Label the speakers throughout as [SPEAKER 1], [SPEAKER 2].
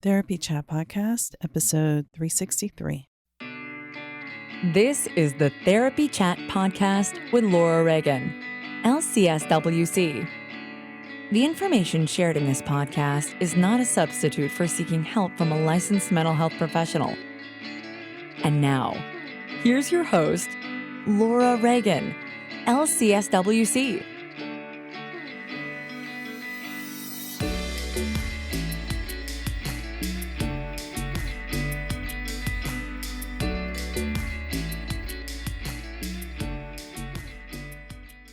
[SPEAKER 1] Therapy Chat Podcast, episode 363.
[SPEAKER 2] This is the Therapy Chat Podcast with Laura Reagan, LCSWC. The information shared in this podcast is not a substitute for seeking help from a licensed mental health professional. And now, here's your host, Laura Reagan, LCSWC.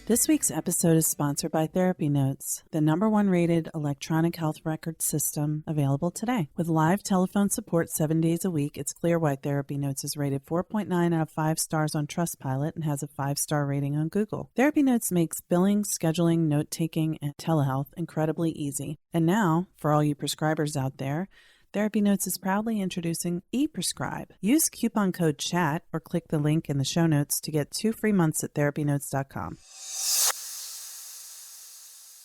[SPEAKER 1] This week's episode is sponsored by Therapy Notes, the #1 rated electronic health record system available today. With live telephone support 7 days a week, it's clear why Therapy Notes is rated 4.9 out of 5 stars on Trustpilot and has a 5-star rating on Google. Therapy Notes makes billing, scheduling, note-taking, and telehealth incredibly easy. And now, for all you prescribers out there, Therapy Notes is proudly introducing ePrescribe. Use coupon code CHAT or click the link in the show notes to get 2 free months at therapynotes.com.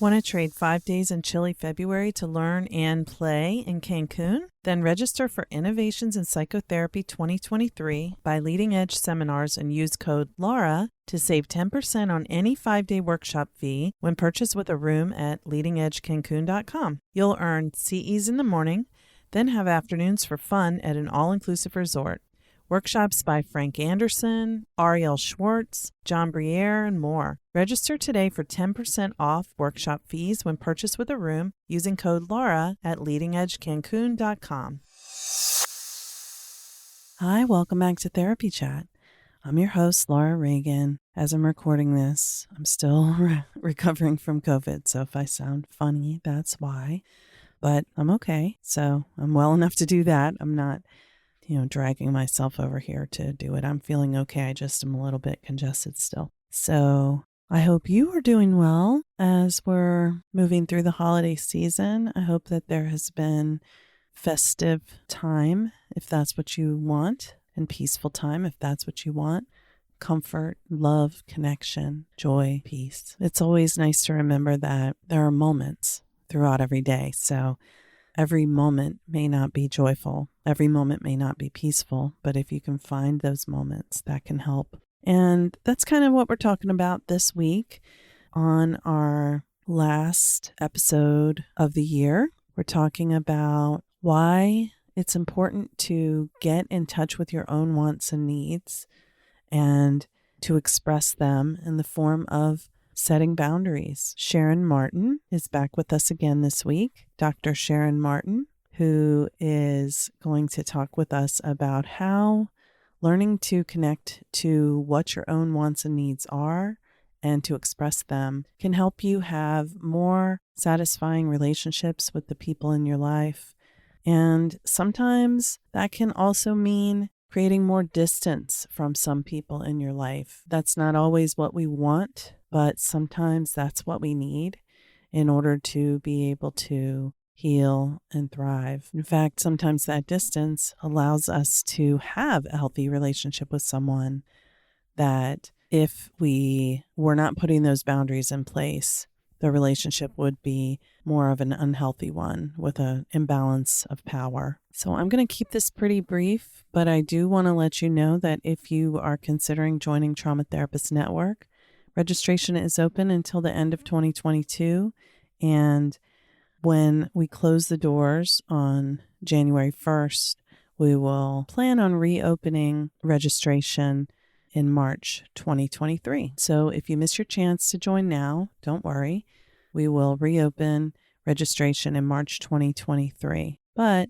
[SPEAKER 1] Want to trade 5 days in chilly February to learn and play in Cancun? Then register for Innovations in Psychotherapy 2023 by Leading Edge Seminars and use code LAURA to save 10% on any 5-day workshop fee when purchased with a room at leadingedgecancun.com. You'll earn CEs in the morning, then have afternoons for fun at an all-inclusive resort. Workshops by Frank Anderson, Ariel Schwartz, John Briere, and more. Register today for 10% off workshop fees when purchased with a room using code LAURA at leadingedgecancun.com. Hi, welcome back to Therapy Chat. I'm your host, Laura Reagan. As I'm recording this, I'm still recovering from COVID, so if I sound funny, that's why. But I'm okay, so I'm well enough to do that. I'm not, dragging myself over here to do it. I'm feeling okay. I just am a little bit congested still. So I hope you are doing well as we're moving through the holiday season. I hope that there has been festive time, if that's what you want, and peaceful time, if that's what you want. Comfort, love, connection, joy, peace. It's always nice to remember that there are moments throughout every day. So every moment may not be joyful. Every moment may not be peaceful. But if you can find those moments, that can help. And that's kind of what we're talking about this week on our last episode of the year. We're talking about why it's important to get in touch with your own wants and needs and to express them in the form of setting boundaries. Sharon Martin is back with us again this week. Dr. Sharon Martin, who is going to talk with us about how learning to connect to what your own wants and needs are and to express them can help you have more satisfying relationships with the people in your life. And sometimes that can also mean creating more distance from some people in your life. That's not always what we want, but sometimes that's what we need in order to be able to heal and thrive. In fact, sometimes that distance allows us to have a healthy relationship with someone that if we were not putting those boundaries in place, the relationship would be more of an unhealthy one with an imbalance of power. So I'm going to keep this pretty brief, but I do want to let you know that if you are considering joining Trauma Therapist Network, registration is open until the end of 2022. And when we close the doors on January 1st, we will plan on reopening registration in March 2023. So if you miss your chance to join now, don't worry. We will reopen registration in March 2023. But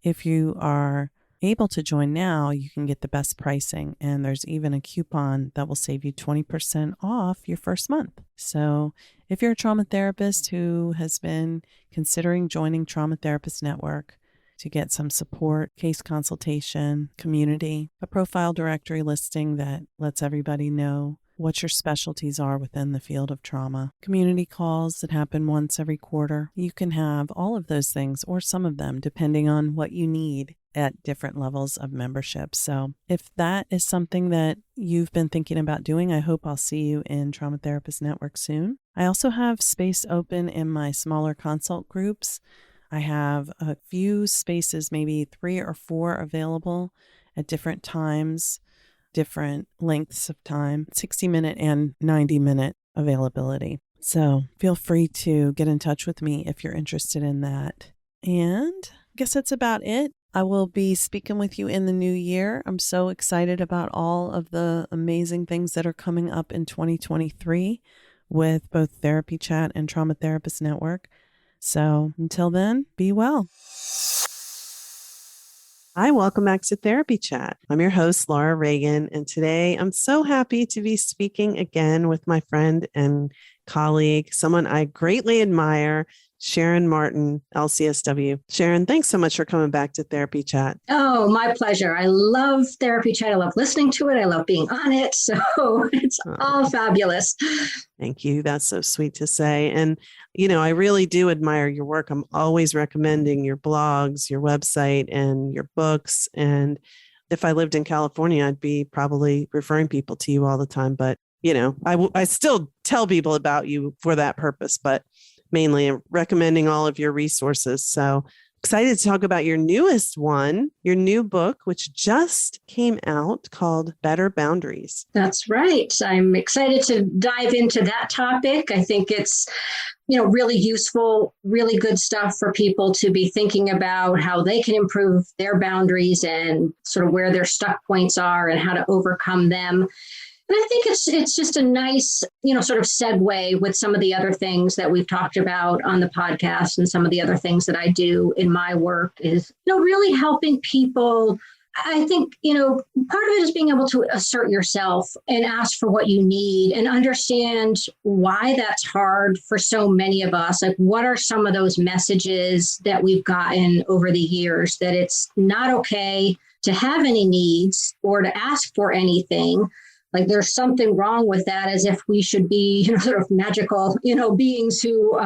[SPEAKER 1] if you are able to join now, you can get the best pricing. And there's even a coupon that will save you 20% off your first month. So if you're a trauma therapist who has been considering joining Trauma Therapist Network to get some support, case consultation, community, a profile directory listing that lets everybody know what your specialties are within the field of trauma, community calls that happen once every quarter. You can have all of those things or some of them depending on what you need at different levels of membership. So if that is something that you've been thinking about doing, I hope I'll see you in Trauma Therapist Network soon. I also have space open in my smaller consult groups. I have a few spaces, maybe 3 or 4 available at different times, different lengths of time, 60-minute and 90-minute availability. So feel free to get in touch with me if you're interested in that. And I guess that's about it. I will be speaking with you in the new year. I'm so excited about all of the amazing things that are coming up in 2023 with both Therapy Chat and Trauma Therapist Network. So until then, be well. Hi, welcome back to Therapy Chat. I'm your host, Laura Reagan, and today I'm so happy to be speaking again with my friend and colleague, someone I greatly admire, Sharon Martin, LCSW. Sharon, thanks so much for coming back to Therapy Chat.
[SPEAKER 3] Oh, my pleasure. I love Therapy Chat. I love listening to it. I love being on it. So it's all fabulous.
[SPEAKER 1] Thank you. That's so sweet to say. And, I really do admire your work. I'm always recommending your blogs, your website, and your books. And if I lived in California, I'd be probably referring people to you all the time. But, I still tell people about you for that purpose, but mainly recommending all of your resources. So excited to talk about your newest one, your new book, which just came out called Better Boundaries.
[SPEAKER 3] That's right. I'm excited to dive into that topic. I think it's, really useful, really good stuff for people to be thinking about how they can improve their boundaries and sort of where their stuck points are and how to overcome them. And I think it's just a nice, sort of segue with some of the other things that we've talked about on the podcast and some of the other things that I do in my work is, really helping people. I think, part of it is being able to assert yourself and ask for what you need and understand why that's hard for so many of us. Like, what are some of those messages that we've gotten over the years that it's not okay to have any needs or to ask for anything? Like, there's something wrong with that, as if we should be, sort of magical, beings who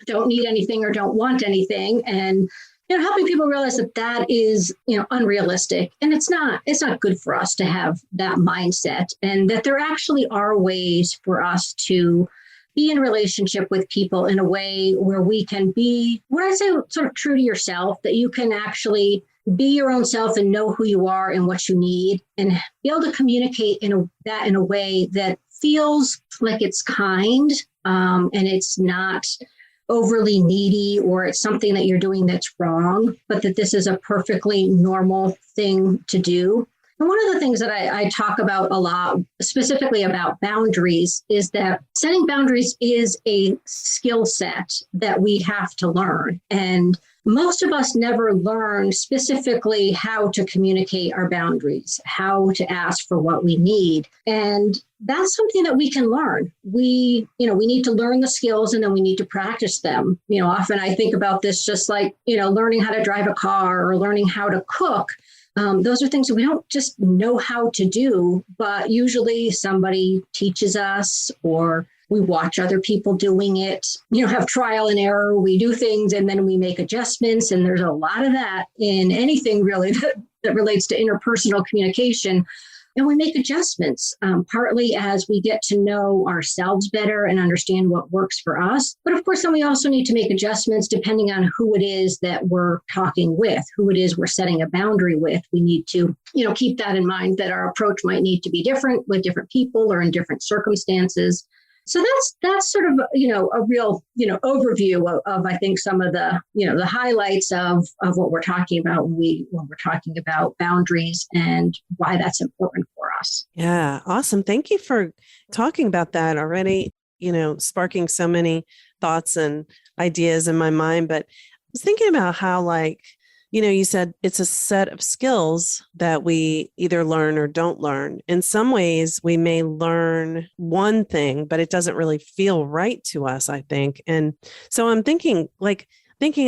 [SPEAKER 3] don't need anything or don't want anything. And, helping people realize that that is, unrealistic. And it's not good for us to have that mindset, and that there actually are ways for us to be in relationship with people in a way where we can be, what I say, sort of true to yourself, that you can actually be your own self and know who you are and what you need, and be able to communicate in a way that feels like it's kind, and it's not overly needy, or it's something that you're doing that's wrong, but that this is a perfectly normal thing to do. And one of the things that I talk about a lot, specifically about boundaries, is that setting boundaries is a skill set that we have to learn. And most of us never learn specifically how to communicate our boundaries, how to ask for what we need. And that's something that we can learn. We need to learn the skills, and then we need to practice them. Often I think about this just like, learning how to drive a car or learning how to cook. Those are things that we don't just know how to do, but usually somebody teaches us, or we watch other people doing it, have trial and error. We do things and then we make adjustments. And there's a lot of that in anything really that relates to interpersonal communication. And we make adjustments, partly as we get to know ourselves better and understand what works for us. But of course, then we also need to make adjustments depending on who it is that we're talking with, who it is we're setting a boundary with. We need to, keep that in mind, that our approach might need to be different with different people or in different circumstances. So that's sort of, a real, overview of, I think, some of the, the highlights of what we're talking about when we're talking about boundaries and why that's important for us.
[SPEAKER 1] Yeah. Awesome. Thank you for talking about that already, sparking so many thoughts and ideas in my mind. But I was thinking about how, you said it's a set of skills that we either learn or don't learn. In some ways, we may learn one thing, but it doesn't really feel right to us, I think. And so I'm thinking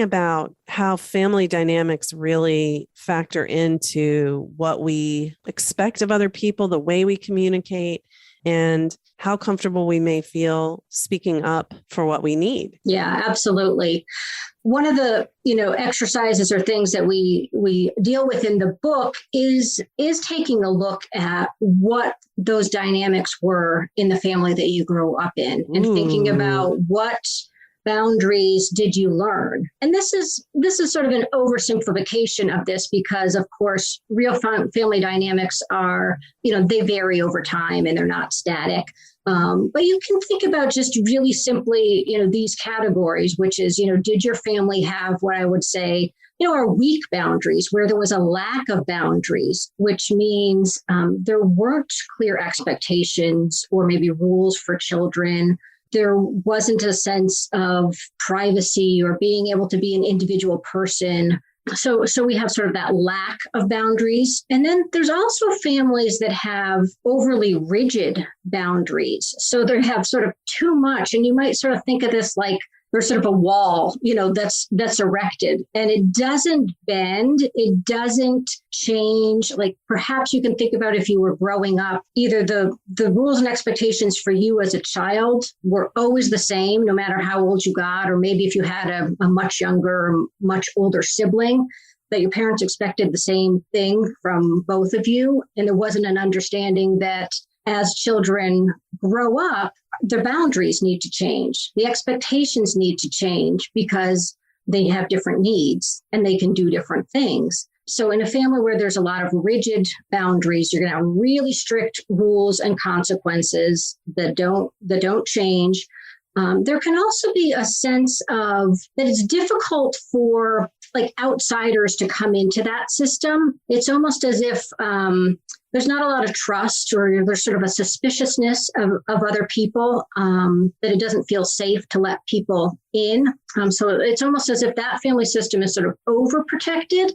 [SPEAKER 1] about how family dynamics really factor into what we expect of other people, the way we communicate, and how comfortable we may feel speaking up for what we need.
[SPEAKER 3] Yeah, absolutely. One of the, exercises or things that we deal with in the book is taking a look at what those dynamics were in the family that you grew up in, and thinking about what boundaries did you learn? And this is sort of an oversimplification of this because, of course, real family dynamics are, they vary over time and they're not static. But you can think about just really simply, these categories, which is, did your family have what I would say, are weak boundaries where there was a lack of boundaries, which means there weren't clear expectations or maybe rules for children. There wasn't a sense of privacy or being able to be an individual person. So we have sort of that lack of boundaries. And then there's also families that have overly rigid boundaries. So they have sort of too much. And you might sort of think of this like there's sort of a wall, that's erected and it doesn't bend. It doesn't change. Like perhaps you can think about if you were growing up, either the rules and expectations for you as a child were always the same, no matter how old you got, or maybe if you had a much younger, much older sibling, that your parents expected the same thing from both of you. And there wasn't an understanding that as children grow up, their boundaries need to change. The expectations need to change because they have different needs and they can do different things. So in a family where there's a lot of rigid boundaries, you're going to have really strict rules and consequences that don't change. There can also be a sense of that it's difficult for like outsiders to come into that system. It's almost as if there's not a lot of trust, or there's sort of a suspiciousness of other people, that it doesn't feel safe to let people in. So it's almost as if that family system is sort of overprotected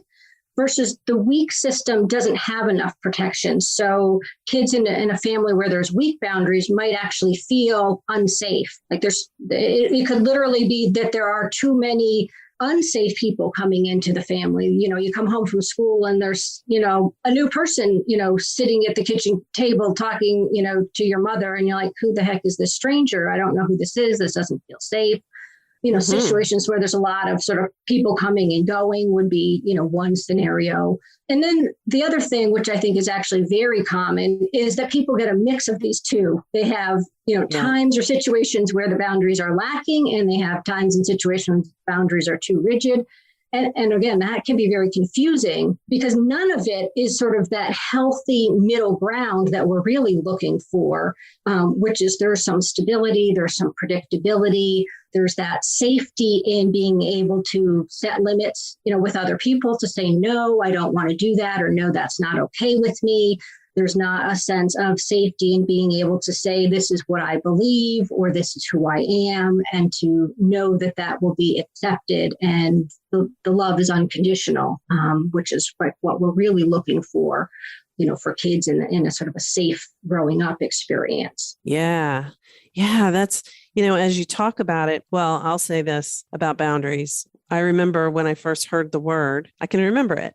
[SPEAKER 3] versus the weak system doesn't have enough protection. So kids in a family where there's weak boundaries might actually feel unsafe. Like it could literally be that there are too many unsafe people coming into the family. You come home from school and there's, a new person, sitting at the kitchen table talking, to your mother, and you're like, who the heck is this stranger? I don't know who this is. This doesn't feel safe. Situations where there's a lot of sort of people coming and going would be, one scenario. And then the other thing, which I think is actually very common, is that people get a mix of these two. They have, times or situations where the boundaries are lacking, and they have times and situations boundaries are too rigid. And again, that can be very confusing because none of it is sort of that healthy middle ground that we're really looking for, which is there's some stability, there's some predictability, there's that safety in being able to set limits, with other people to say, no, I don't want to do that, or no, that's not okay with me. There's not a sense of safety in being able to say, this is what I believe, or this is who I am, and to know that that will be accepted. And the love is unconditional, which is what we're really looking for, for kids in a sort of a safe growing up experience.
[SPEAKER 4] Yeah. Yeah. That's, as you talk about it, well, I'll say this about boundaries. I remember when I first heard the word, I can remember it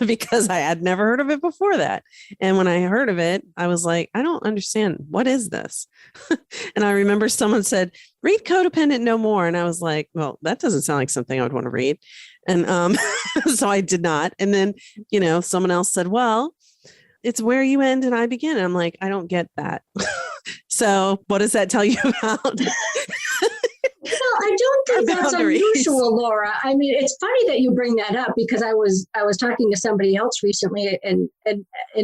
[SPEAKER 4] because I had never heard of it before that. And when I heard of it, I was like, I don't understand. What is this? And I remember someone said, read Codependent No More. And I was like, well, that doesn't sound like something I would want to read. And so I did not. And then, someone else said, well, it's where you end and I begin. And I'm like, I don't get that. So what does that tell you about?
[SPEAKER 3] Well, I don't think that's unusual, Laura. I mean, it's funny that you bring that up because I was talking to somebody else recently and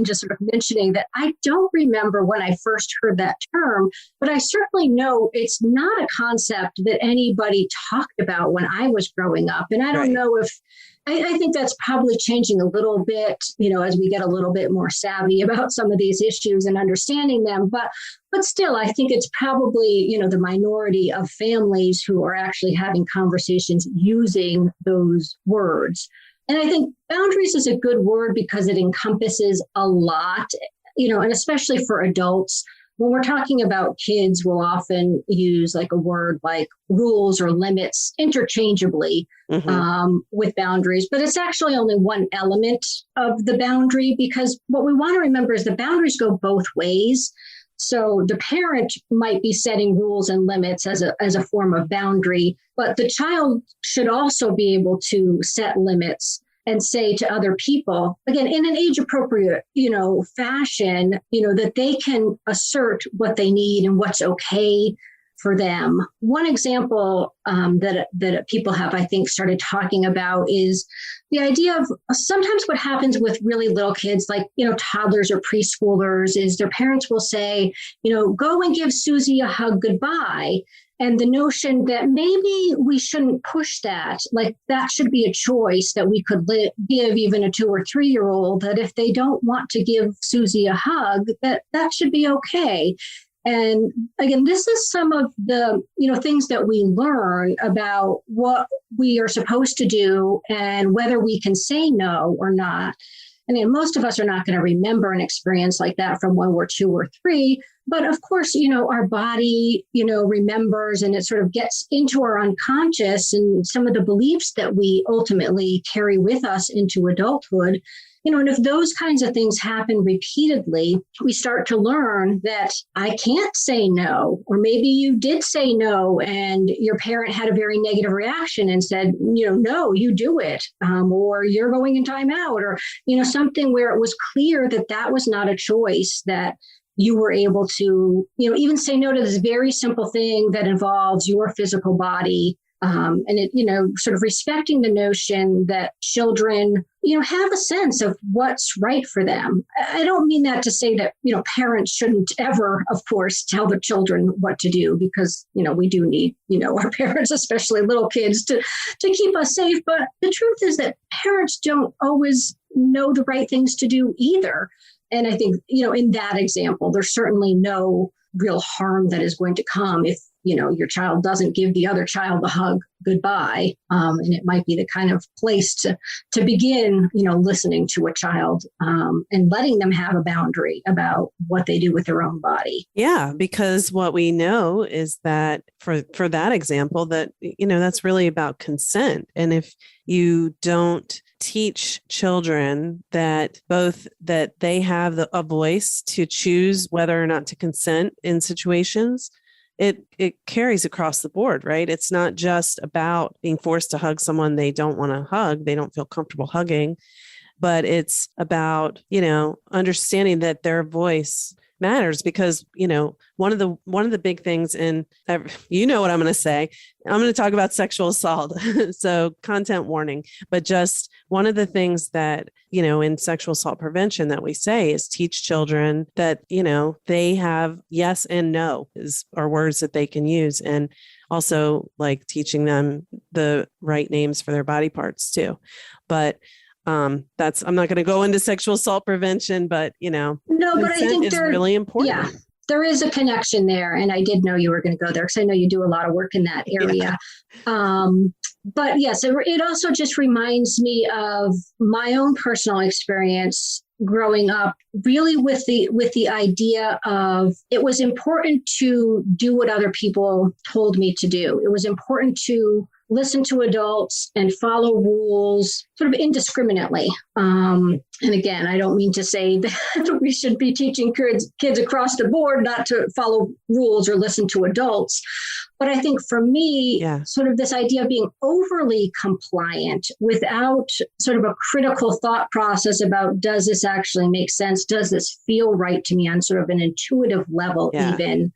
[SPEAKER 3] just sort of mentioning that I don't remember when I first heard that term, but I certainly know it's not a concept that anybody talked about when I was growing up. And I don't know if I think that's probably changing a little bit, as we get a little bit more savvy about some of these issues and understanding them. But still, I think it's probably, the minority of families who are actually having conversations using those words. And I think boundaries is a good word because it encompasses a lot, and especially for adults. When we're talking about kids, we'll often use like a word like rules or limits interchangeably with boundaries, but it's actually only one element of the boundary because what we want to remember is the boundaries go both ways. So the parent might be setting rules and limits as a form of boundary, but the child should also be able to set limits and say to other people, again, in an age appropriate, fashion, that they can assert what they need and what's okay for them. One example that people have, I think, started talking about is the idea of sometimes what happens with really little kids, like, toddlers or preschoolers, is their parents will say, go and give Susie a hug goodbye. And the notion that maybe we shouldn't push that, like that should be a choice that we could give even a 2 or 3-year-old, that if they don't want to give Susie a hug, that should be okay. And again, this is some of the, things that we learn about what we are supposed to do and whether we can say no or not. I mean, most of us are not going to remember an experience like that from when we're 2 or 3. But of course, our body, remembers, and it sort of gets into our unconscious, and some of the beliefs that we ultimately carry with us into adulthood. And if those kinds of things happen repeatedly, we start to learn that I can't say no, or maybe you did say no and your parent had a very negative reaction and said, no, you do it, or you're going in timeout, or, something where it was clear that that was not a choice, that you were able to, even say no to this very simple thing that involves your physical body. And it, sort of respecting the notion that children, have a sense of what's right for them. I don't mean that to say that, parents shouldn't ever, of course, tell their children what to do, because, we do need, our parents, especially little kids, to keep us safe. But the truth is that parents don't always know the right things to do either. And I think, in that example, there's certainly no real harm that is going to come if, your child doesn't give the other child a hug goodbye. And it might be the kind of place to begin, listening to a child and letting them have a boundary about what they do with their own body.
[SPEAKER 4] Yeah, because what we know is that for that example, that, that's really about consent. And if you don't teach children that they have a voice to choose whether or not to consent in situations, it carries across the board, right? It's not just about being forced to hug someone they don't want to hug, they don't feel comfortable hugging, but it's about, understanding that their voice matters, because, one of the big things in, what I'm going to say, I'm going to talk about sexual assault. So content warning, but just one of the things that, in sexual assault prevention that we say is teach children that, they have yes and no are words that they can use. And also like teaching them the right names for their body parts too. But I'm not going to go into sexual assault prevention, but
[SPEAKER 3] no, but I think
[SPEAKER 4] is really important.
[SPEAKER 3] Yeah, there is a connection there, and I did know you were going to go there because I know you do a lot of work in that area. Yeah. But yes, it also just reminds me of my own personal experience growing up, really with the idea of it was important to do what other people told me to do. It was important to listen to adults and follow rules sort of indiscriminately. And again, I don't mean to say that we should be teaching kids across the board not to follow rules or listen to adults. But I think for me, sort of this idea of being overly compliant without sort of a critical thought process about, does this actually make sense? Does this feel right to me on sort of an intuitive level even?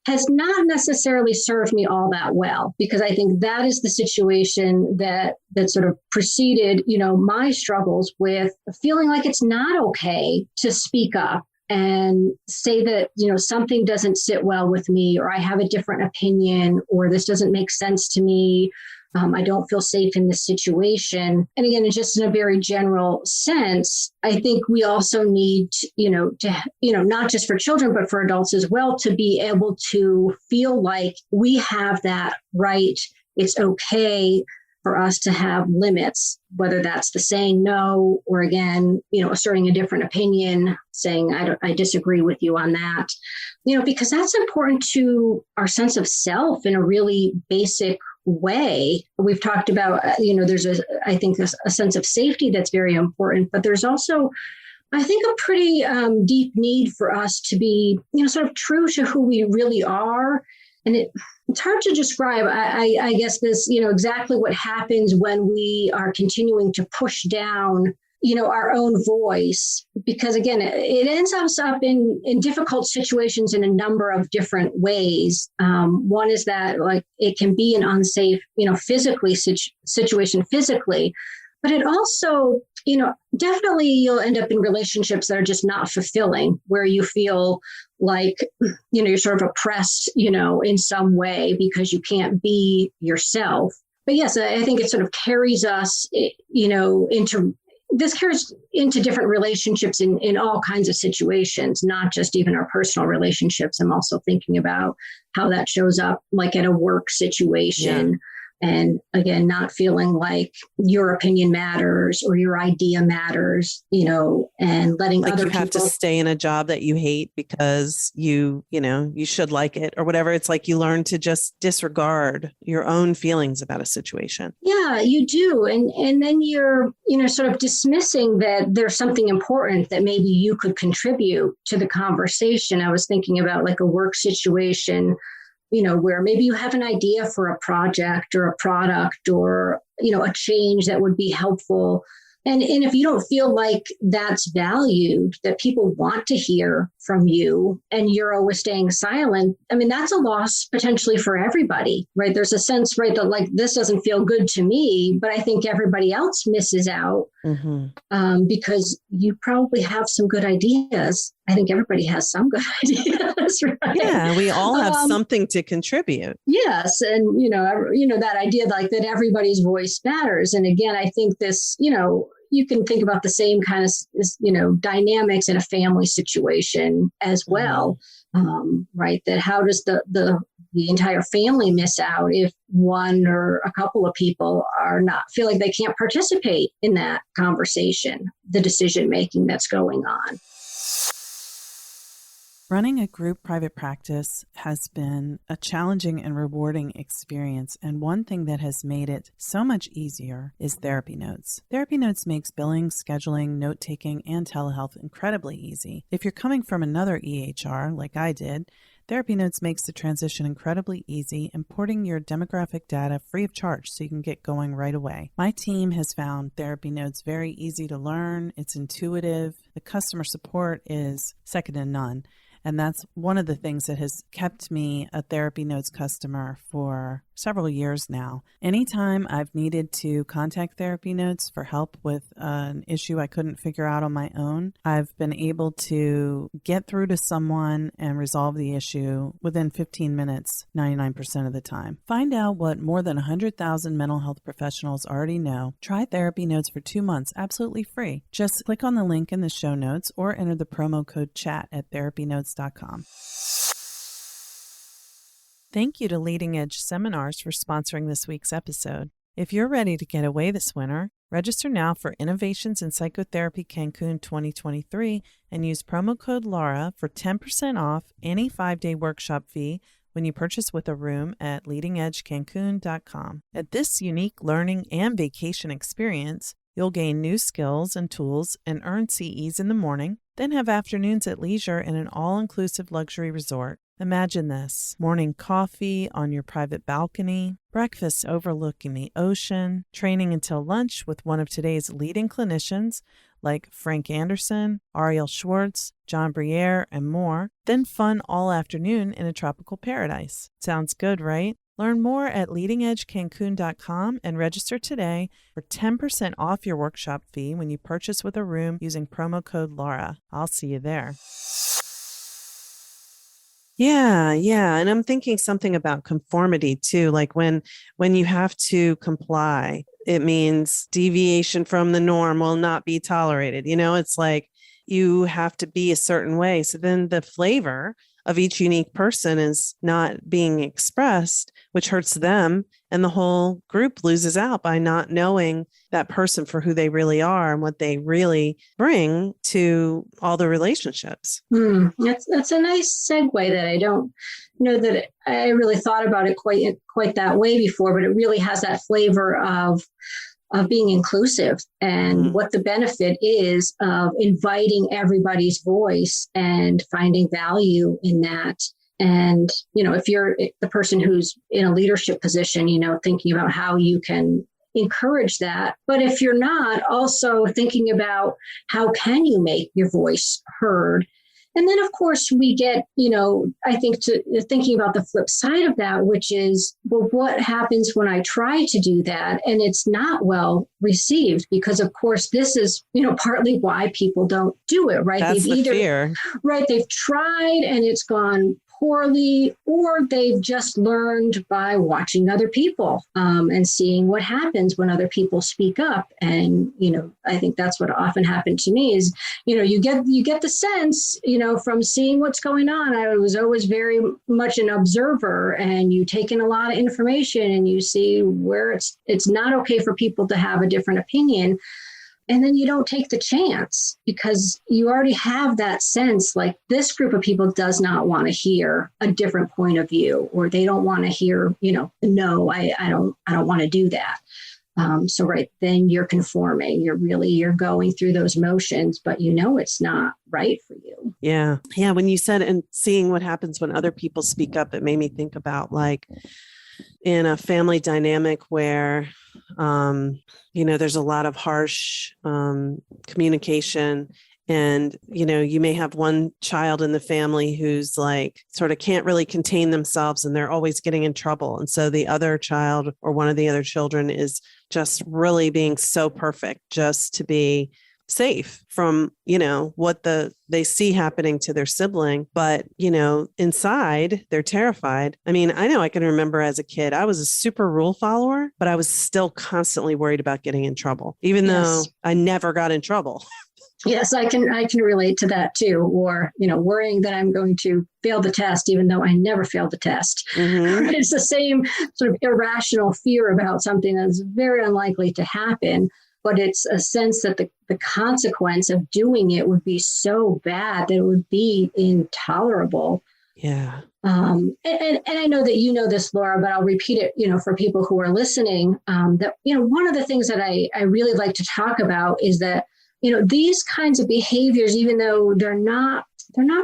[SPEAKER 3] Has not necessarily served me all that well, because I think that is the situation that sort of preceded, my struggles with feeling like it's not okay to speak up and say that, something doesn't sit well with me, or I have a different opinion, or this doesn't make sense to me. I don't feel safe in this situation. And again, it's just in a very general sense, I think we also need, not just for children, but for adults as well, to be able to feel like we have that right. It's okay for us to have limits, whether that's the saying no, or again, asserting a different opinion, saying, I disagree with you on that, because that's important to our sense of self in a really basic way. We've talked about, there's I think a sense of safety that's very important, but there's also, I think, a pretty deep need for us to be, sort of true to who we really are. And it's hard to describe, I guess, this, exactly what happens when we are continuing to push down our own voice, because again, it ends us up in difficult situations in a number of different ways. One is that like it can be an unsafe, physically situation physically, but it also, definitely you'll end up in relationships that are just not fulfilling, where you feel like, you're sort of oppressed, in some way because you can't be yourself. But yes, I think it sort of carries us, carries into different relationships in all kinds of situations, not just even our personal relationships. I'm also thinking about how that shows up like at a work situation. Yeah. And again, not feeling like your opinion matters or your idea matters, and letting
[SPEAKER 4] like
[SPEAKER 3] other
[SPEAKER 4] you have
[SPEAKER 3] people
[SPEAKER 4] to stay in a job that you hate because you should like it or whatever. It's like you learn to just disregard your own feelings about a situation.
[SPEAKER 3] Yeah, you do. And then you're, sort of dismissing that there's something important that maybe you could contribute to the conversation. I was thinking about like a work situation, where maybe you have an idea for a project or a product or, a change that would be helpful. And if you don't feel like that's valued, that people want to hear from you and you're always staying silent, I mean, that's a loss potentially for everybody, right? There's a sense, right, that like, this doesn't feel good to me, but I think everybody else misses out because you probably have some good ideas. I think everybody has some good ideas, right?
[SPEAKER 4] Yeah, we all have something to contribute.
[SPEAKER 3] Yes. And, that idea like that everybody's voice matters. And again, I think this, you can think about the same kind of, dynamics in a family situation as well, right? That how does the entire family miss out if one or a couple of people feel like they can't participate in that conversation, the decision making that's going on.
[SPEAKER 1] Running a group private practice has been a challenging and rewarding experience, and one thing that has made it so much easier is Therapy Notes. Therapy Notes makes billing, scheduling, note-taking, and telehealth incredibly easy. If you're coming from another EHR, like I did, Therapy Notes makes the transition incredibly easy, importing your demographic data free of charge so you can get going right away. My team has found Therapy Notes very easy to learn. It's intuitive. The customer support is second to none. And that's one of the things that has kept me a Therapy Notes customer for several years now. Anytime I've needed to contact Therapy Notes for help with an issue I couldn't figure out on my own, I've been able to get through to someone and resolve the issue within 15 minutes, 99% of the time. Find out what more than 100,000 mental health professionals already know. Try Therapy Notes for 2 months, absolutely free. Just click on the link in the show notes or enter the promo code CHAT at therapynotes.com. Thank you to Leading Edge Seminars for sponsoring this week's episode. If you're ready to get away this winter, register now for Innovations in Psychotherapy Cancun 2023 and use promo code LAURA for 10% off any 5-day workshop fee when you purchase with a room at leadingedgecancun.com. At this unique learning and vacation experience, you'll gain new skills and tools and earn CEs in the morning, then have afternoons at leisure in an all-inclusive luxury resort. Imagine this: morning coffee on your private balcony, breakfast overlooking the ocean, training until lunch with one of today's leading clinicians like Frank Anderson, Ariel Schwartz, John Briere, and more, then fun all afternoon in a tropical paradise. Sounds good, right? Learn more at leadingedgecancun.com and register today for 10% off your workshop fee when you purchase with a room using promo code LAURA. I'll see you there.
[SPEAKER 4] Yeah. And I'm thinking something about conformity too. Like when you have to comply, it means deviation from the norm will not be tolerated. It's like you have to be a certain way. So then the flavor of each unique person is not being expressed, which hurts them. And the whole group loses out by not knowing that person for who they really are and what they really bring to all the relationships.
[SPEAKER 3] That's a nice segue that I don't know that I really thought about it quite that way before, but it really has that flavor of being inclusive and what the benefit is of inviting everybody's voice and finding value in that. And, if you're the person who's in a leadership position, thinking about how you can encourage that. But if you're not, also thinking about how can you make your voice heard. And then, of course, we get, I think to thinking about the flip side of that, which is, well, what happens when I try to do that and it's not well received? Because, of course, this is, partly why people don't do it, right?
[SPEAKER 4] That's the fear.
[SPEAKER 3] Right. They've tried and it's gone poorly, or they've just learned by watching other people and seeing what happens when other people speak up. And, I think that's what often happened to me is, you get the sense, from seeing what's going on. I was always very much an observer, and you take in a lot of information and you see where it's not okay for people to have a different opinion. And then you don't take the chance because you already have that sense like this group of people does not want to hear a different point of view, or they don't want to hear, no, I don't want to do that. So right then you're conforming, you're going through those motions, but it's not right for you.
[SPEAKER 4] Yeah. Yeah. When you said, and seeing what happens when other people speak up, it made me think about like in a family dynamic where, there's a lot of harsh communication. And, you may have one child in the family who's like sort of can't really contain themselves and they're always getting in trouble. And so the other child or one of the other children is just really being so perfect just to be safe from, what they see happening to their sibling. But, inside they're terrified. I mean, I know I can remember as a kid, I was a super rule follower, but I was still constantly worried about getting in trouble, even though I never got in trouble.
[SPEAKER 3] Yes, I can relate to that too. Or, worrying that I'm going to fail the test, even though I never failed the test. Mm-hmm. It's the same sort of irrational fear about something that's very unlikely to happen. But it's a sense that the consequence of doing it would be so bad that it would be intolerable.
[SPEAKER 4] Yeah.
[SPEAKER 3] And I know that you know this, Laura, but I'll repeat it, for people who are listening, that, one of the things that I really like to talk about is that, these kinds of behaviors, even though they're not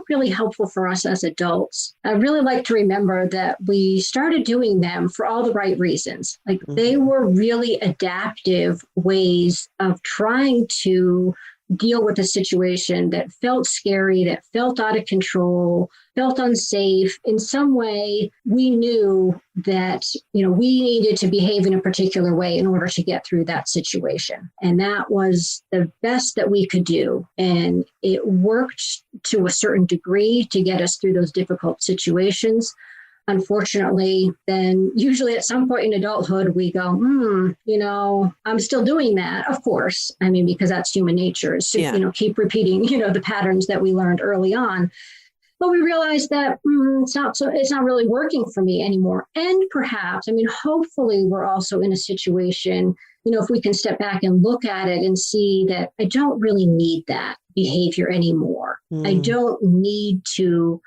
[SPEAKER 3] really helpful for us as adults. I really like to remember that we started doing them for all the right reasons. Like they were really adaptive ways of trying to deal with a situation that felt scary, that felt out of control, felt unsafe. In some way, we knew that, we needed to behave in a particular way in order to get through that situation. And that was the best that we could do. And it worked to a certain degree to get us through those difficult situations. Unfortunately, then usually at some point in adulthood, we go, I'm still doing that. Of course. I mean, because that's human nature is to, keep repeating, the patterns that we learned early on. But we realized that it's not really working for me anymore. And perhaps, hopefully we're also in a situation, if we can step back and look at it and see that I don't really need that behavior anymore. I don't need to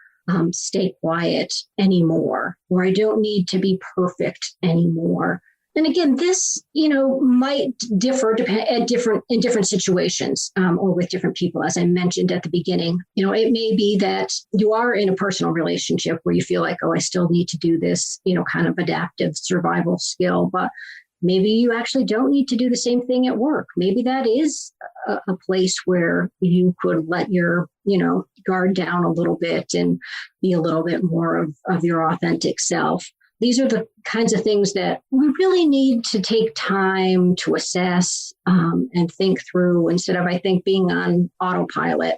[SPEAKER 3] stay quiet anymore, or I don't need to be perfect anymore. And again, this, might differ in different situations or with different people, as I mentioned at the beginning. It may be that you are in a personal relationship where you feel like, I still need to do this, kind of adaptive survival skill, but maybe you actually don't need to do the same thing at work. Maybe that is a place where you could let your, guard down a little bit and be a little bit more of your authentic self. These are the kinds of things that we really need to take time to assess and think through instead of, I think, being on autopilot.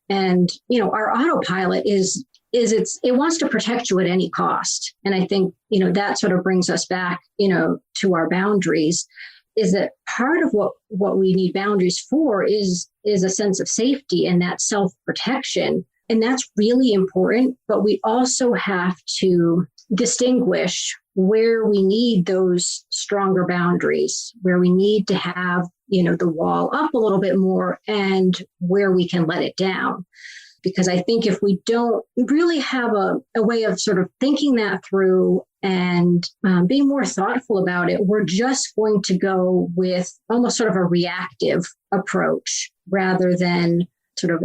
[SPEAKER 3] And, our autopilot it wants to protect you at any cost. And I think, that sort of brings us back, to our boundaries, is that part of what we need boundaries for is a sense of safety and that self-protection. And that's really important. But we also have to distinguish where we need those stronger boundaries, where we need to have, the wall up a little bit more and where we can let it down. Because I think if we don't really have a way of sort of thinking that through and being more thoughtful about it, we're just going to go with almost sort of a reactive approach rather than sort of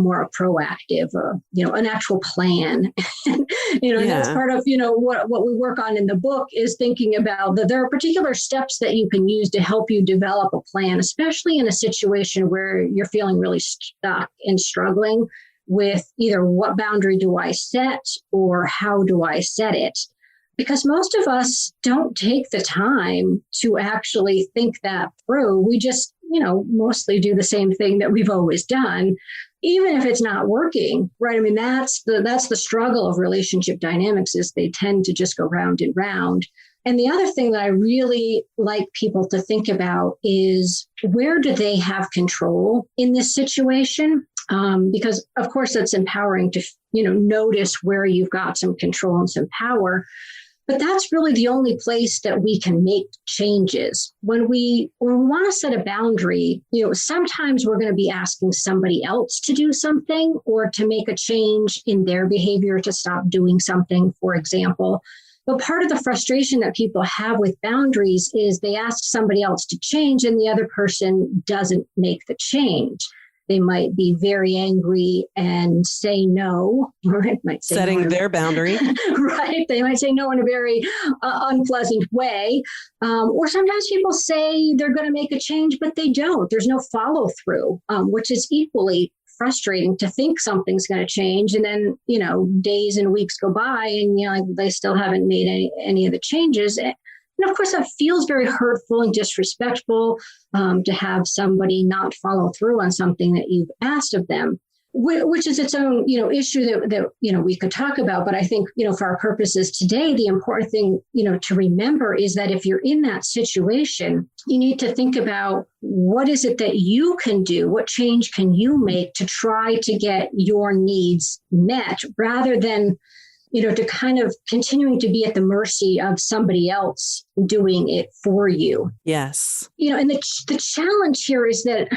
[SPEAKER 3] more a proactive, an actual plan. And that's part of, what we work on in the book is thinking about that there are particular steps that you can use to help you develop a plan, especially in a situation where you're feeling really stuck and struggling with either what boundary do I set or how do I set it? Because most of us don't take the time to actually think that through. We just, mostly do the same thing that we've always done, even if it's not working, right? I mean, that's the struggle of relationship dynamics is they tend to just go round and round. And the other thing that I really like people to think about is where do they have control in this situation? Because of course that's empowering to, notice where you've got some control and some power. But that's really the only place that we can make changes. When we want to set a boundary, sometimes we're going to be asking somebody else to do something or to make a change in their behavior to stop doing something, for example. But part of the frustration that people have with boundaries is they ask somebody else to change and the other person doesn't make the change. They might be very angry and say no, or it might say
[SPEAKER 4] setting
[SPEAKER 3] no
[SPEAKER 4] their boundary.
[SPEAKER 3] Right. They might say no in a very unpleasant way. Or sometimes people say they're going to make a change, but they don't. There's no follow through, which is equally frustrating to think something's going to change. And then, days and weeks go by and, they still haven't made any of the changes. And of course, that feels very hurtful and disrespectful to have somebody not follow through on something that you've asked of them, which is its own, issue that we could talk about. But I think, for our purposes today, the important thing, to remember is that if you're in that situation, you need to think about what is it that you can do? What change can you make to try to get your needs met rather than to kind of continuing to be at the mercy of somebody else doing it for you.
[SPEAKER 4] Yes.
[SPEAKER 3] And the challenge here is that,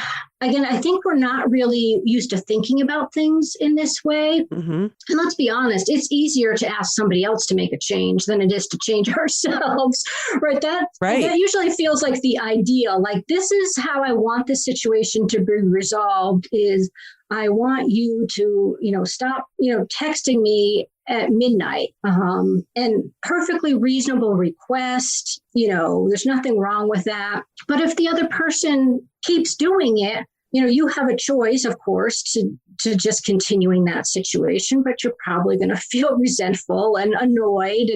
[SPEAKER 3] again, I think we're not really used to thinking about things in this way.
[SPEAKER 4] Mm-hmm.
[SPEAKER 3] And let's be honest, it's easier to ask somebody else to make a change than it is to change ourselves, right? That usually feels like the ideal. Like, this is how I want this situation to be resolved is I want you to, stop, texting me at midnight, and perfectly reasonable request. There's nothing wrong with that. But if the other person keeps doing it, you have a choice, of course, to just continuing that situation, but you're probably going to feel resentful and annoyed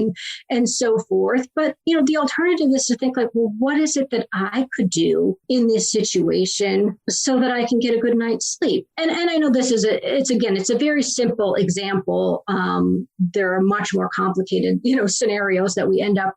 [SPEAKER 3] and so forth. But, the alternative is to think like, well, what is it that I could do in this situation so that I can get a good night's sleep? And I know this is it's a very simple example. There are much more complicated, scenarios that we end up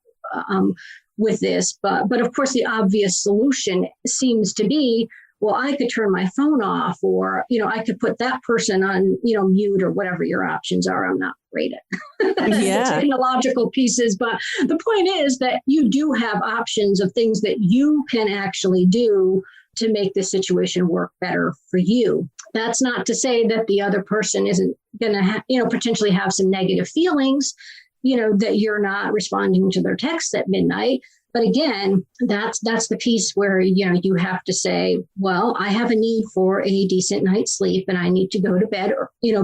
[SPEAKER 3] with this. But of course, the obvious solution seems to be, well, I could turn my phone off, or, I could put that person on, mute, or whatever your options are. I'm not great at the technological pieces, but the point is that you do have options of things that you can actually do to make this situation work better for you. That's not to say that the other person isn't going to, potentially have some negative feelings, that you're not responding to their texts at midnight. But again, that's the piece where, you have to say, well, I have a need for a decent night's sleep and I need to go to bed,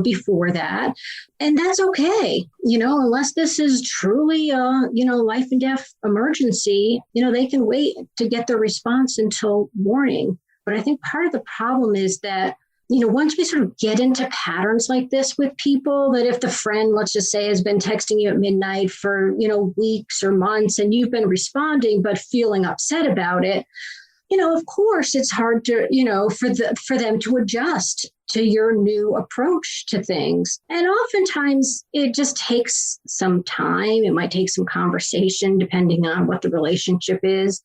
[SPEAKER 3] before that. And that's okay, unless this is truly a, life and death emergency, they can wait to get their response until morning. But I think part of the problem is that, once we sort of get into patterns like this with people, that if the friend, let's just say, has been texting you at midnight for, weeks or months and you've been responding, but feeling upset about it, of course, it's hard to, for them to adjust to your new approach to things. And oftentimes it just takes some time. It might take some conversation, depending on what the relationship is,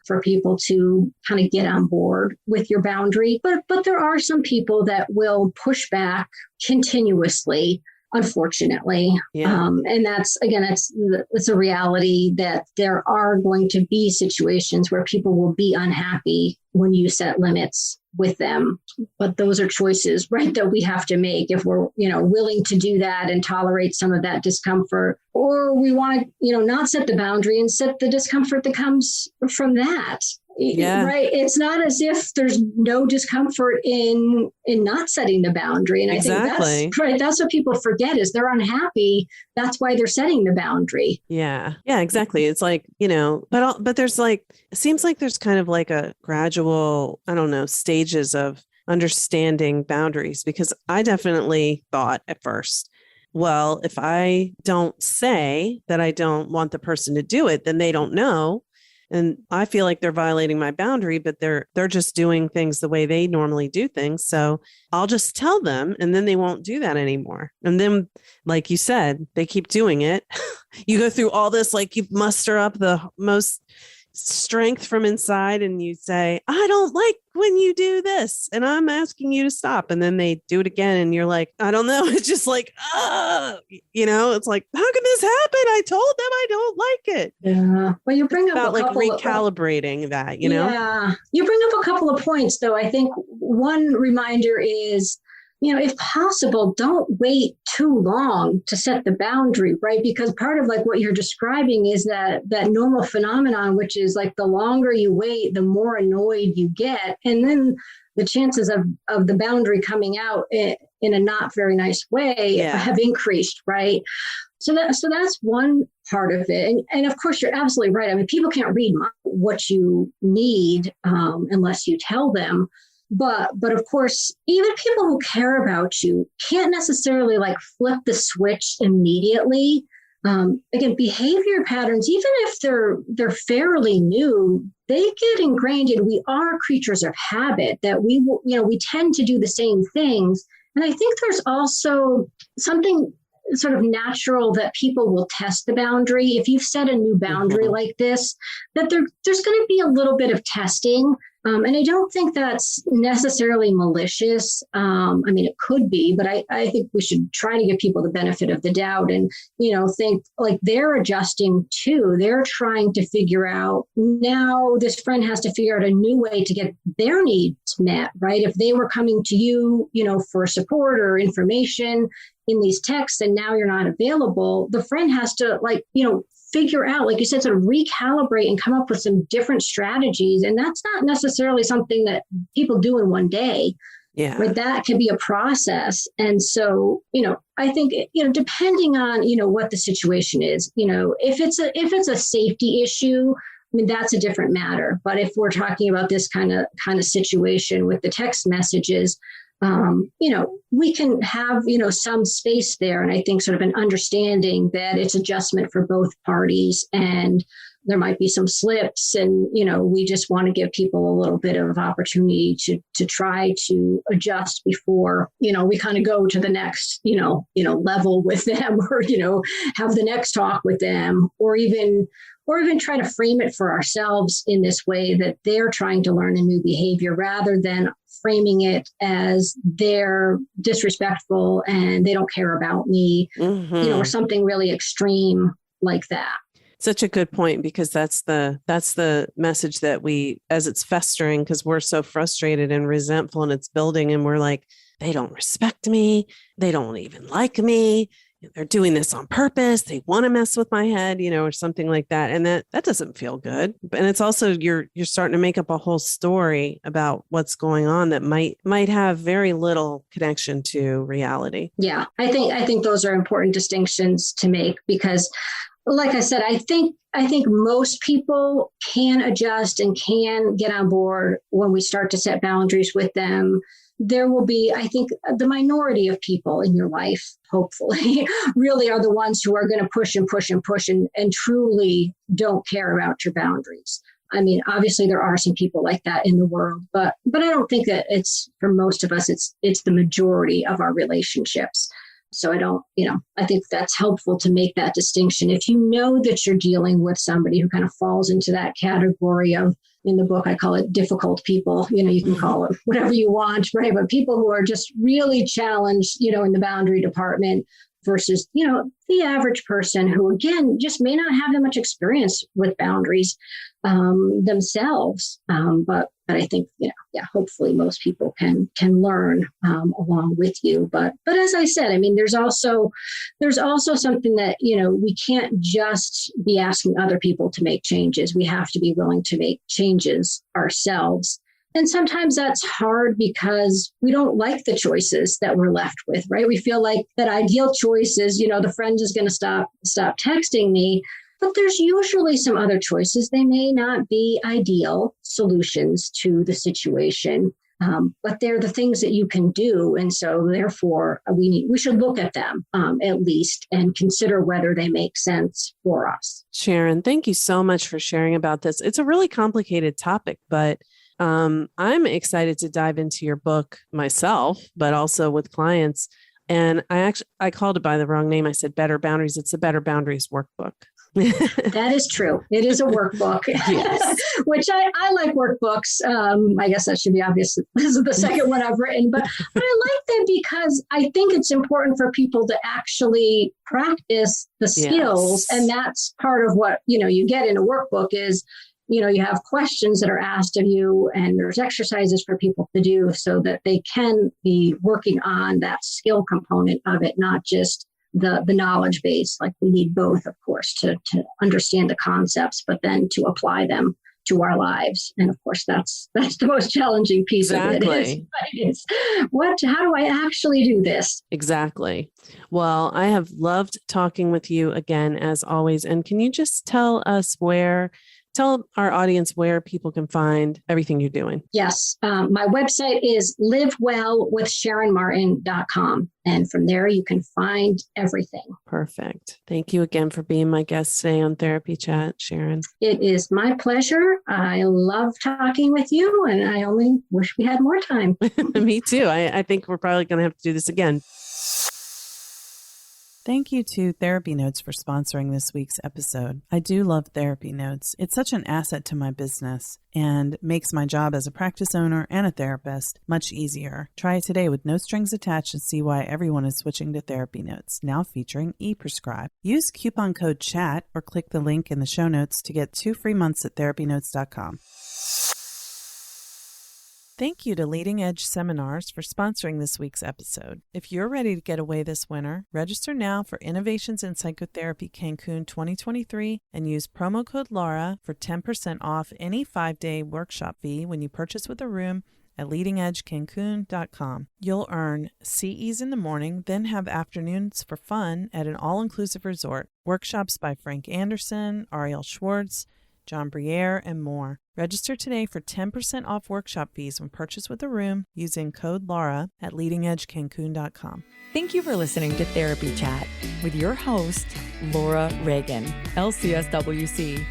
[SPEAKER 3] for people to kind of get on board with your boundary. But there are some people that will push back continuously, unfortunately.
[SPEAKER 4] Yeah.
[SPEAKER 3] And that's, again, it's a reality that there are going to be situations where people will be unhappy when you set limits with them. But those are choices, right, that we have to make if we're, willing to do that and tolerate some of that discomfort, or we want to, not set the boundary and set the discomfort that comes from that.
[SPEAKER 4] Yeah,
[SPEAKER 3] Right. It's not as if there's no discomfort in not setting the boundary. And I think that's
[SPEAKER 4] exactly.
[SPEAKER 3] right. That's what people forget is they're unhappy. That's why they're setting the boundary.
[SPEAKER 4] Yeah. Yeah, exactly. It's like, but there's like, it seems like there's kind of like a gradual, I don't know, stages of understanding boundaries because I definitely thought at first, well, if I don't say that I don't want the person to do it, then they don't know. And I feel like they're violating my boundary, but they're just doing things the way they normally do things. So I'll just tell them and then they won't do that anymore. And then, like you said, they keep doing it. You go through all this, like you muster up the most strength from inside and you say, I don't like when you do this and I'm asking you to stop. And then they do it again. And you're like, I don't know. It's just like, it's like, how can this happen? I told them I don't like it.
[SPEAKER 3] Yeah. Well, you bring up
[SPEAKER 4] About
[SPEAKER 3] a
[SPEAKER 4] like
[SPEAKER 3] couple
[SPEAKER 4] recalibrating that,
[SPEAKER 3] Yeah. You bring up a couple of points, though. I think one reminder is, if possible, don't wait too long to set the boundary, right? Because part of like what you're describing is that normal phenomenon, which is like the longer you wait, the more annoyed you get. And then the chances of the boundary coming out in a not very nice way have increased, right? So that's one part of it. And of course, you're absolutely right. I mean, people can't read what you need unless you tell them. But of course, even people who care about you can't necessarily like flip the switch immediately. Again, behavior patterns, even if they're fairly new, they get ingrained in. We are creatures of habit that we tend to do the same things. And I think there's also something sort of natural that people will test the boundary. If you've set a new boundary like this, that there's going to be a little bit of testing. And I don't think that's necessarily malicious. I mean, it could be, but I think we should try to give people the benefit of the doubt and, think like they're adjusting too. They're trying to figure out now this friend has to figure out a new way to get their needs met, right? If they were coming to you, for support or information in these texts and now you're not available, the friend has to figure out, like you said, sort of recalibrate and come up with some different strategies. And that's not necessarily something that people do in one day.
[SPEAKER 4] Yeah.
[SPEAKER 3] But that can be a process. And so, I think, depending on, what the situation is, if it's a safety issue, I mean, that's a different matter. But if we're talking about this kind of situation with the text messages, we can have, some space there. And I think sort of an understanding that it's adjustment for both parties and there might be some slips and, we just want to give people a little bit of opportunity to try to adjust before, we kind of go to the next, level with them or, have the next talk with them or even try to frame it for ourselves in this way that they're trying to learn a new behavior rather than framing it as they're disrespectful and they don't care about me, or something really extreme like that.
[SPEAKER 4] Such a good point, because that's the message that we, as it's festering, because we're so frustrated and resentful and it's building and we're like, they don't respect me. They don't even like me. They're doing this on purpose. They want to mess with my head, or something like that. And that doesn't feel good. And it's also, you're starting to make up a whole story about what's going on that might have very little connection to reality.
[SPEAKER 3] Yeah, I think those are important distinctions to make because, like I said, I think most people can adjust and can get on board when we start to set boundaries with them. There will be, I think, the minority of people in your life, hopefully, really are the ones who are going to push and push and push and truly don't care about your boundaries. I mean, obviously there are some people like that in the world, but I don't think that it's, for most of us, it's the majority of our relationships. So I think that's helpful to make that distinction. If you know that you're dealing with somebody who kind of falls into that category of, in the book, I call it difficult people, you can call it whatever you want, right? But people who are just really challenged, in the boundary department versus, the average person who, again, just may not have that much experience with boundaries. themselves. But I think, hopefully most people can learn along with you. But as I said, I mean, there's also something that, we can't just be asking other people to make changes. We have to be willing to make changes ourselves. And sometimes that's hard because we don't like the choices that we're left with, right? We feel like that ideal choice is, the friend is going to stop texting me. But there's usually some other choices. They may not be ideal solutions to the situation, but they're the things that you can do. And so therefore, we should look at them at least and consider whether they make sense for us.
[SPEAKER 4] Sharon, thank you so much for sharing about this. It's a really complicated topic, but I'm excited to dive into your book myself, but also with clients. And I called it by the wrong name. I said Better Boundaries. It's the Better Boundaries workbook.
[SPEAKER 3] That is true. It is a workbook, yes. Which I like workbooks. I guess that should be obvious. This is the second one I've written, but I like them because I think it's important for people to actually practice the skills. Yes. And that's part of what, you get in a workbook is, you have questions that are asked of you and there's exercises for people to do so that they can be working on that skill component of it, not just the knowledge base. Like we need both, of course, to understand the concepts, but then to apply them to our lives. And of course, that's the most challenging piece of it. How do I actually do this?
[SPEAKER 4] Exactly. Well, I have loved talking with you again, as always. And can you just tell our audience where people can find everything you're doing?
[SPEAKER 3] Yes. My website is livewellwithsharonmartin.com. And from there, you can find everything.
[SPEAKER 4] Perfect. Thank you again for being my guest today on Therapy Chat, Sharon.
[SPEAKER 3] It is my pleasure. I love talking with you, and I only wish we had more time.
[SPEAKER 4] Me too. I think we're probably going to have to do this again.
[SPEAKER 1] Thank you to Therapy Notes for sponsoring this week's episode. I do love Therapy Notes. It's such an asset to my business and makes my job as a practice owner and a therapist much easier. Try it today with no strings attached and see why everyone is switching to Therapy Notes, now featuring ePrescribe. Use coupon code CHAT or click the link in the show notes to get 2 free months at therapynotes.com. Thank you to Leading Edge Seminars for sponsoring this week's episode. If you're ready to get away this winter, register now for Innovations in Psychotherapy Cancun 2023 and use promo code Laura for 10% off any 5-day workshop fee when you purchase with a room at leadingedgecancun.com. You'll earn CEs in the morning, then have afternoons for fun at an all-inclusive resort. Workshops by Frank Anderson, Ariel Schwartz, John Briere, and more. Register today for 10% off workshop fees when purchased with a room using code Laura at leadingedgecancun.com.
[SPEAKER 2] Thank you for listening to Therapy Chat with your host, Laura Reagan, LCSWC.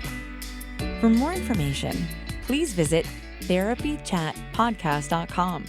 [SPEAKER 2] For more information, please visit therapychatpodcast.com.